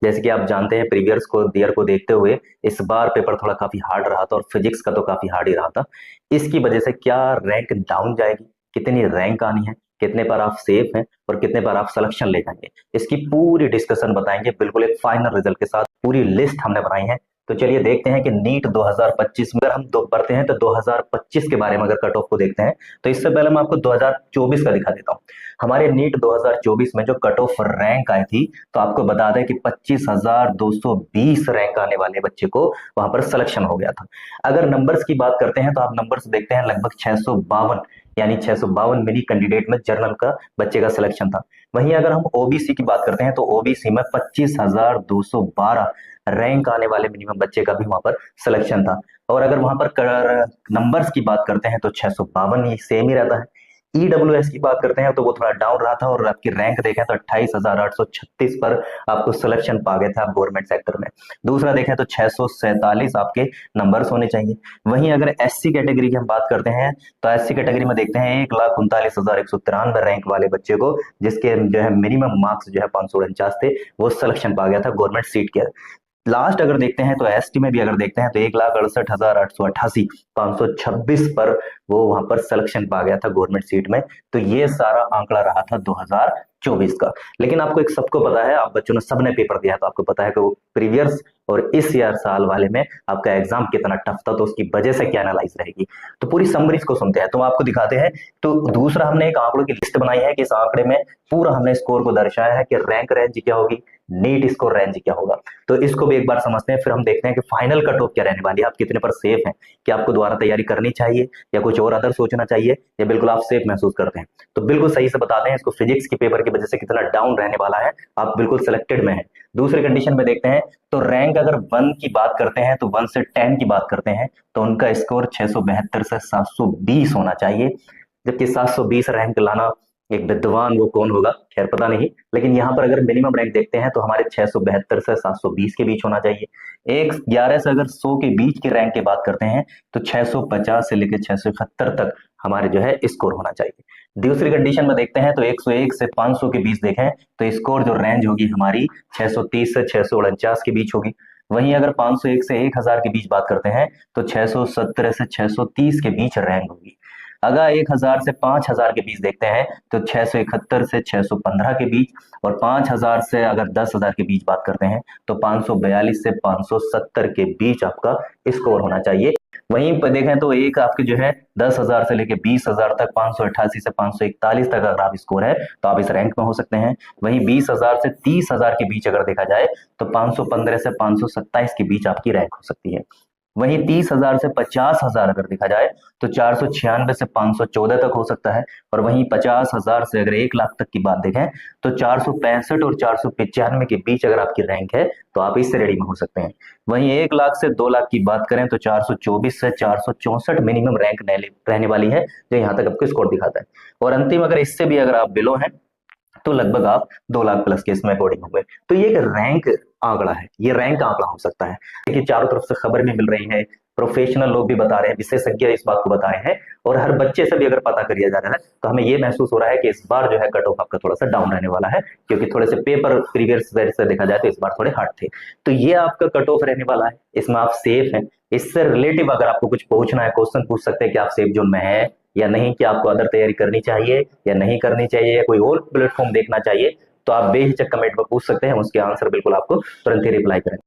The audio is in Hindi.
जैसे कि आप जानते हैं प्रीवियस को ईयर को देखते हुए इस बार पेपर थोड़ा काफी हार्ड रहा था और फिजिक्स का तो काफी हार्ड ही रहा था। इसकी वजह से क्या रैंक डाउन जाएगी, कितनी रैंक आनी है, कितने पर आप सेफ हैं और कितने पर आप सिलेक्शन ले जाएंगे, इसकी पूरी डिस्कशन बताएंगे बिल्कुल एक फाइनल रिजल्ट के साथ। पूरी लिस्ट हमने बनाई है। तो चलिए देखते हैं कि नीट 2025 में अगर हम दो पढ़ते हैं तो 2025 के बारे में अगर कट ऑफ को देखते हैं तो इससे पहले मैं आपको 2024 का दिखा देता हूं। हमारे नीट 2024 में जो कट ऑफ रैंक आई थी, तो आपको बता दें कि 25,220 रैंक आने वाले बच्चे को वहां पर सिलेक्शन हो गया था। अगर नंबर्स की बात करते हैं तो आप नंबर्स देखते हैं लगभग 652, यानी 652 मिनी कैंडिडेट में जनरल का बच्चे का सिलेक्शन था। वहीं अगर हम ओबीसी की बात करते हैं तो ओबीसी में 25,212 रैंक आने वाले मिनिमम बच्चे का भी वहां पर सिलेक्शन था। और अगर वहां पर नंबर्स की बात करते हैं तो 652 ही सेम ही रहता है। ईडब्ल्यूएस की बात करते हैं तो वो थोड़ा डाउन रहा था और आपकी रैंक देखें तो 28,836 पर आपको सिलेक्शन पा गए थे आप गवर्नमेंट सेक्टर में। दूसरा देखें तो 647 आपके नंबर्स होने चाहिए। वहीं अगर एससी कैटेगरी की हम बात करते हैं तो एससी कैटेगरी में देखते हैं 1,39,193 रैंक वाले बच्चे को, जिसके जो है मिनिमम मार्क्स जो है 549 थे, वो सिलेक्शन पा गया था गवर्नमेंट सीट के। लास्ट अगर देखते हैं तो एसटी में भी अगर देखते हैं तो 1,68,888 526 पर वो वहां पर सिलेक्शन पा गया था गवर्नमेंट सीट में। तो ये सारा आंकड़ा रहा था 2024 का। लेकिन आपको एक सबको पता है, आप बच्चों ने सबने पेपर दिया तो आपको पता है कि वो प्रीवियस और इस ईयर साल वाले में आपका एग्जाम कितना टफ था, तो उसकी वजह से क्या एनालाइज रहेगी। तो पूरी समरीज को सुनते हैं तो आपको दिखाते हैं। तो दूसरा हमने एक आंकड़ों की लिस्ट बनाई है कि इस आंकड़े में पूरा हमने स्कोर को दर्शाया है कि रैंक रेंज क्या होगी, नीट स्कोर रेंज क्या होगा। तो इसको भी एक बार समझते हैं, फिर हम देखते हैं कि फाइनल कट ऑफ क्या रहने वाली है, आप कितने पर सेफ हैं, कि आपको दोबारा तैयारी करनी चाहिए या कुछ और अदर सोचना चाहिए, या बिल्कुल आप सेफ महसूस करते हैं। तो बिल्कुल सही से बताते हैं इसको फिजिक्स के पेपर की वजह से कितना डाउन रहने वाला है, आप बिल्कुल सिलेक्टेड में है। दूसरे कंडीशन में देखते हैं तो रैंक अगर 1 की बात करते हैं तो 1 से 10 की बात करते हैं तो उनका स्कोर 672 से 720 होना चाहिए। जबकि 720 रैंक लाना एक विद्वान वो कौन होगा, खैर पता नहीं। लेकिन यहाँ पर अगर मिनिमम रैंक देखते हैं तो हमारे 672 से 720 के बीच होना चाहिए। एक 11 से अगर 100 के बीच के रैंक की बात करते हैं तो 650 से लेकर 671 तक हमारे जो है स्कोर होना चाहिए। दूसरी कंडीशन में देखते हैं तो 101 से 500 के बीच देखें तो स्कोर जो रेंज होगी हमारी 630 से 649 के बीच होगी। वहीं अगर 501 से 1000 के बीच बात करते हैं तो 617 से 630 के बीच रैंक होगी। अगर 1000 से 5000 के बीच देखते हैं तो 671 से 615 के बीच, और 5000 से अगर 10,000 के बीच बात करते हैं तो 542 से 570 के बीच आपका स्कोर होना चाहिए। वहीं पर देखें तो एक आपके जो है 10,000 से लेके 20,000 तक, 588 से 541 तक अगर आप स्कोर है तो आप इस रैंक में हो सकते हैं। वहीं 20,000 से 30,000 के बीच अगर देखा जाए तो 515 से 527 के बीच आपकी रैंक हो सकती है। वहीं 30,000 से 50,000 अगर देखा जाए तो 496 से 514 तक हो सकता है। और वहीं 50,000 से अगर 1 लाख तक की बात देखें तो 465 और 495 के बीच अगर आपकी रैंक है तो आप इससे रेडी में हो सकते हैं। वहीं 1 लाख से 2 लाख की बात करें तो 424 से 464 मिनिमम रैंक रहने वाली है, जो यहाँ तक आपको स्कोर दिखाता है। और अंतिम अगर इससे भी अगर आप बिलो हैं तो लगभग आप 2 लाख प्लस के इसमें अकॉर्डिंग होंगे। तो ये एक रैंक आंकड़ा है, ये रैंक आंकड़ा हो सकता है। देखिए चारों तरफ से खबर भी मिल रही है, प्रोफेशनल लोग भी बता रहे हैं, विशेषज्ञ इस बात को बता रहे हैं, और हर बच्चे से भी अगर पता करिया जा रहा है तो हमें ये महसूस हो रहा है कि इस बार जो है कट ऑफ आपका थोड़ा सा डाउन रहने वाला है, क्योंकि थोड़े से पेपर प्रीवियस से देखा जाए तो इस बार थोड़े हार्ड थे। तो ये आपका कट ऑफ रहने वाला है, इसमें आप सेफ हैं। इससे रिलेटिव अगर आपको कुछ पूछना है, क्वेश्चन पूछ सकते हैं कि आप सेफ जोन में है या नहीं, कि आपको अदर तैयारी करनी चाहिए या नहीं करनी चाहिए, या कोई और प्लेटफॉर्म देखना चाहिए, तो आप बेहिचक कमेंट में पूछ सकते हैं, उसके आंसर बिल्कुल आपको तुरंत ही रिप्लाई करें।